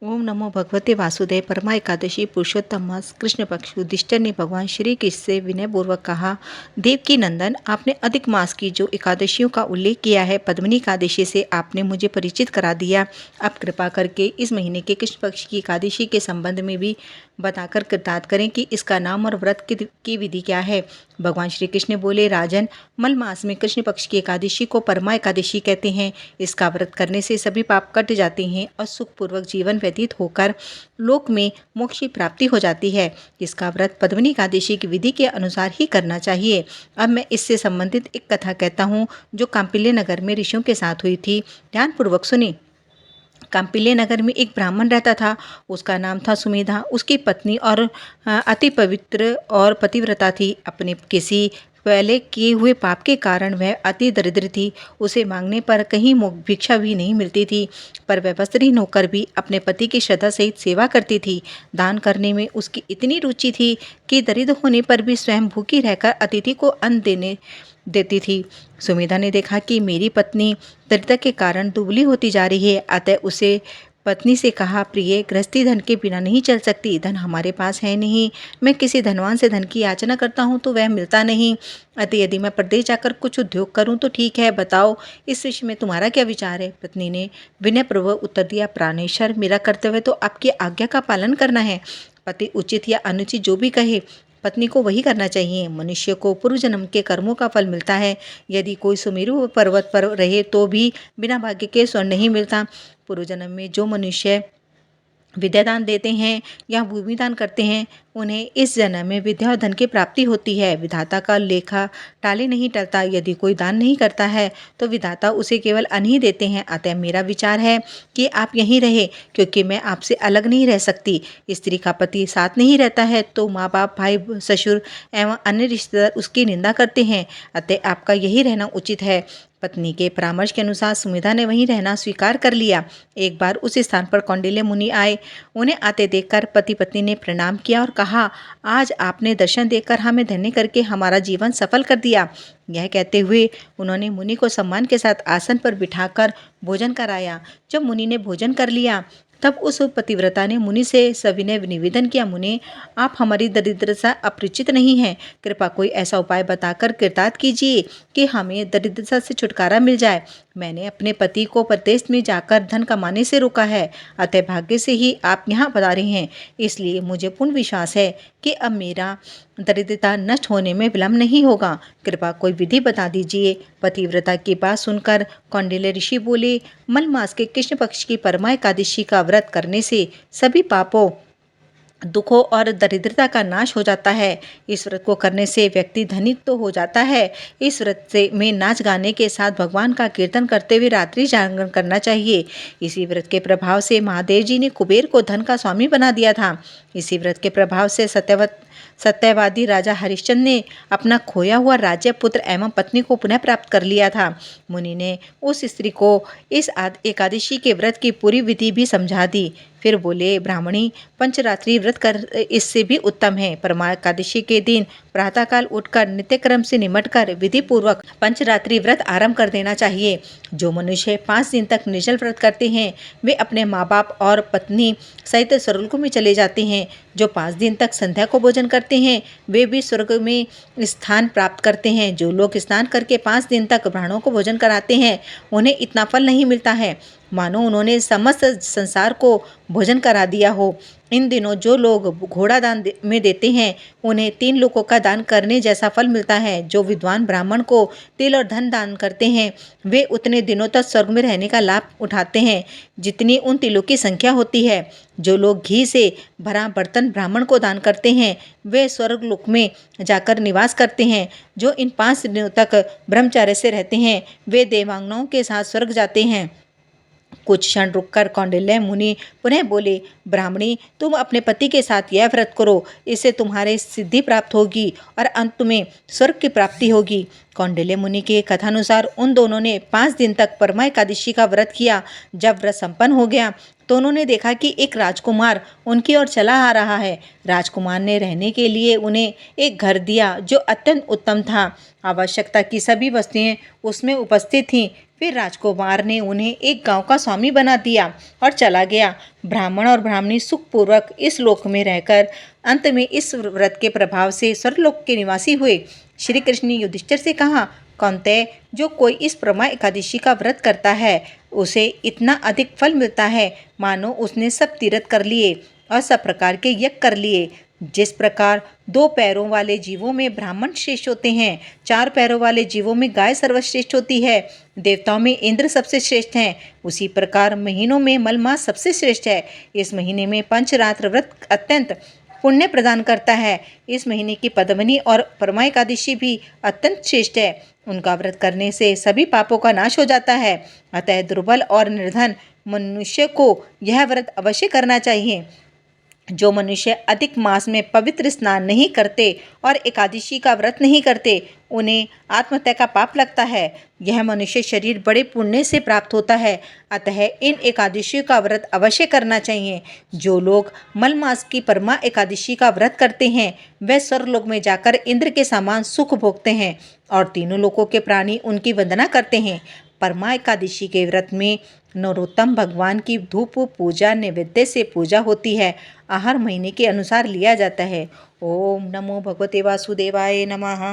ओम नमो भगवते वासुदेव। परमा एकादशी पुरुषोत्तम मास कृष्ण पक्ष। युधिष्ठिर ने भगवान श्री कृष्ण से विनयपूर्वक कहा, देवकी नंदन, आपने अधिक मास की जो एकादशियों का उल्लेख किया है, पद्मिनी एकादशी से आपने मुझे परिचित करा दिया। अब कृपा करके इस महीने के कृष्ण पक्ष की एकादशी के संबंध में भी बताकर कृतार्थ करें कि इसका नाम और व्रत की विधि क्या है। भगवान श्री कृष्ण बोले, राजन, मल मास में कृष्ण पक्ष की एकादशी को परमा एकादशी कहते हैं। इसका व्रत करने से सभी पाप कट जाते हैं और सुखपूर्वक जीवन व्यतीत होकर लोक में मोक्ष की प्राप्ति हो जाती है। इसका व्रत पद्मिनी एकादशी की विधि के अनुसार ही करना चाहिए। अब मैं इससे संबंधित एक कथा कहता हूँ जो कांपिल्य नगर में ऋषियों के साथ हुई थी। ध्यानपूर्वक सुनी। कांपिल्य नगर में एक ब्राह्मण रहता था। उसका नाम था सुमेधा। उसकी पत्नी और अति पवित्र और पतिव्रता थी। अपने किसी पहले किए हुए पाप के कारण वह अति दरिद्र थी। उसे मांगने पर कहीं भिक्षा भी नहीं मिलती थी, पर वह वस्त्रहीन होकर भी अपने पति की श्रद्धा सहित सेवा करती थी। दान करने में उसकी इतनी रुचि थी कि दरिद्र होने पर भी स्वयं भूखी रहकर अतिथि को अन्न देने देती थी। सुमेधा ने देखा कि मेरी पत्नी दरिद्रता के कारण दुबली होती जा रही है, अतः उसे पत्नी से कहा, प्रिय, गृहस्थी धन के बिना नहीं चल सकती। धन हमारे पास है नहीं। मैं किसी धनवान से धन की याचना करता हूँ तो वह मिलता नहीं। अतः यदि मैं प्रदेश जाकर कुछ उद्योग करूँ तो ठीक है। बताओ, इस विषय में तुम्हारा क्या विचार है। पत्नी ने विनयपूर्वक उत्तर दिया, प्राणेश्वर, मेरा कर्तव्य तो आपकी आज्ञा का पालन करना है। पति उचित या अनुचित जो भी कहे, पत्नी को वही करना चाहिए। मनुष्य को पूर्व जन्म के कर्मों का फल मिलता है। यदि कोई सुमेरु पर्वत पर रहे तो भी बिना भाग्य के स्वर्ण नहीं मिलता। पूर्व जन्म में जो मनुष्य विद्यादान देते हैं या भूमि दान करते हैं, उन्हें इस जन्म में विद्या और धन की प्राप्ति होती है। विधाता का लेखा टाले नहीं टलता। यदि कोई दान नहीं करता है तो विधाता उसे केवल अन्न ही देते हैं। अतः मेरा विचार है कि आप यहीं रहे, क्योंकि मैं आपसे अलग नहीं रह सकती। स्त्री का पति साथ नहीं रहता है तो माँ बाप, भाई, ससुर एवं अन्य रिश्तेदार उसकी निंदा करते हैं। अतः आपका यही रहना उचित है। पत्नी के परामर्श के अनुसार सुमेधा ने वहीं रहना स्वीकार कर लिया। एक बार उस स्थान पर कौंडिल्य मुनि आए। उन्हें आते देखकर पति पत्नी ने प्रणाम किया और कहा, आज आपने दर्शन देकर हमें धन्य करके हमारा जीवन सफल कर दिया। यह कहते हुए उन्होंने मुनि को सम्मान के साथ आसन पर बिठाकर भोजन कराया। जब मुनि ने भोजन कर लिया तब उस पतिव्रता ने मुनि से सविनय निवेदन किया, मुनि, आप हमारी दरिद्रता अपरिचित नहीं हैं। कृपा कोई ऐसा उपाय बताकर कृतार्थ कीजिए कि हमें दरिद्रता से छुटकारा मिल जाए। मैंने अपने पति को प्रदेश में जाकर धन कमाने से रोका है, अतः भाग्य से ही आप यहाँ पधारे हैं। इसलिए मुझे पूर्ण विश्वास है कि अब मेरा दरिद्रता नष्ट होने में विलम्ब नहीं होगा। कृपा कोई विधि बता दीजिए। पतिव्रता की बात सुनकर कौंडिल्य ऋषि बोले, मल मास के कृष्ण पक्ष की परमा एकादशी का व्रत करने से सभी पापों, दुखों और दरिद्रता का नाश हो जाता है। इस व्रत को करने से व्यक्ति धनिक तो हो जाता है। इस व्रत से में नाच गाने के साथ भगवान का कीर्तन करते हुए रात्रि जागरण करना चाहिए। इसी व्रत के प्रभाव से महादेव जी ने कुबेर को धन का स्वामी बना दिया था। इसी व्रत के प्रभाव से सत्यवादी राजा हरिश्चंद्र ने अपना खोया हुआ राज्य, पुत्र एवं पत्नी को पुनः प्राप्त कर लिया था। मुनि ने उस स्त्री को इस एकादशी के व्रत की पूरी विधि भी समझा दी। फिर बोले, ब्राह्मणी, पंचरात्रि व्रत कर इससे भी उत्तम है। परमा एकादशी के दिन प्रातःकाल उठकर नित्यक्रम से निमटकर विधि पूर्वक पंचरात्रि व्रत आरंभ कर देना चाहिए। जो मनुष्य 5 दिन तक निर्जल व्रत करते हैं वे अपने माँ बाप और पत्नी सहित स्वर्ग में चले जाते हैं। जो 5 दिन तक संध्या को भोजन करते हैं वे भी स्वर्ग में स्थान प्राप्त करते हैं। जो लोग स्नान करके 5 दिन तक ब्राह्मणों को भोजन कराते हैं उन्हें इतना फल नहीं मिलता है मानो उन्होंने समस्त संसार को भोजन करा दिया हो। इन दिनों जो लोग घोड़ा दान में देते हैं उन्हें 3 लोकों का दान करने जैसा फल मिलता है। जो विद्वान ब्राह्मण को तिल और धन दान करते हैं वे उतने दिनों तक स्वर्ग में रहने का लाभ उठाते हैं जितनी उन तिलों की संख्या होती है। जो लोग घी से भरा बर्तन ब्राह्मण को दान करते हैं वे स्वर्ग लोक में जाकर निवास करते हैं। जो इन 5 दिनों तक ब्रह्मचर्य से रहते हैं वे देवांगनाओं के साथ स्वर्ग जाते हैं। कुछ क्षण रुककर कौंडिल्य मुनि पुनः बोले, ब्राह्मणी, तुम अपने पति के साथ यह व्रत करो, इससे तुम्हारे सिद्धि प्राप्त होगी और अंत में स्वर्ग की प्राप्ति होगी। कौंडिल्य मुनि के कथानुसार उन दोनों ने 5 दिन तक परमा एकादशी का व्रत किया। जब व्रत संपन्न हो गया तो उन्होंने देखा कि एक राजकुमार उनकी ओर चला आ रहा है। राजकुमार ने रहने के लिए उन्हें एक घर दिया जो अत्यंत उत्तम था। आवश्यकता की सभी वस्तुएं उसमें उपस्थित थीं। फिर राजकुमार ने उन्हें एक गांव का स्वामी बना दिया और चला गया। ब्राह्मण और ब्राह्मणी सुखपूर्वक इस लोक में रहकर अंत में इस व्रत के प्रभाव से स्वर्गलोक के निवासी हुए। श्री कृष्ण ने युधिष्ठिर से कहा, कौन्तेय, जो कोई इस प्रमा एकादशी का व्रत करता है उसे इतना अधिक फल मिलता है मानो उसने सब तीर्थ कर लिए और सब प्रकार के यज्ञ कर लिए। जिस प्रकार 2 पैरों वाले जीवों में ब्राह्मण श्रेष्ठ होते हैं, 4 पैरों वाले जीवों में गाय सर्वश्रेष्ठ होती है, देवताओं में इंद्र सबसे श्रेष्ठ हैं, उसी प्रकार महीनों में मलमास सबसे श्रेष्ठ है। इस महीने में पंचरात्र व्रत अत्यंत पुण्य प्रदान करता है। इस महीने की पद्मनी और परमा एकादशी भी अत्यंत श्रेष्ठ है। उनका व्रत करने से सभी पापों का नाश हो जाता है। अतः दुर्बल और निर्धन मनुष्य को यह व्रत अवश्य करना चाहिए। जो मनुष्य अधिक मास में पवित्र स्नान नहीं करते और एकादशी का व्रत नहीं करते उन्हें आत्महत्या का पाप लगता है। यह मनुष्य शरीर बड़े पुण्य से प्राप्त होता है। अतः इन एकादशियों का व्रत अवश्य करना चाहिए। जो लोग मल मास की परमा एकादशी का व्रत करते हैं वे स्वर्गलोक में जाकर इंद्र के समान सुख भोगते हैं और तीनों लोकों के प्राणी उनकी वंदना करते हैं। परमा एकादशी के व्रत में नरोत्तम भगवान की धूप पूजा नैवेद्य से पूजा होती है। आहार महीने के अनुसार लिया जाता है। ओम नमो भगवते वासुदेवाय नमः।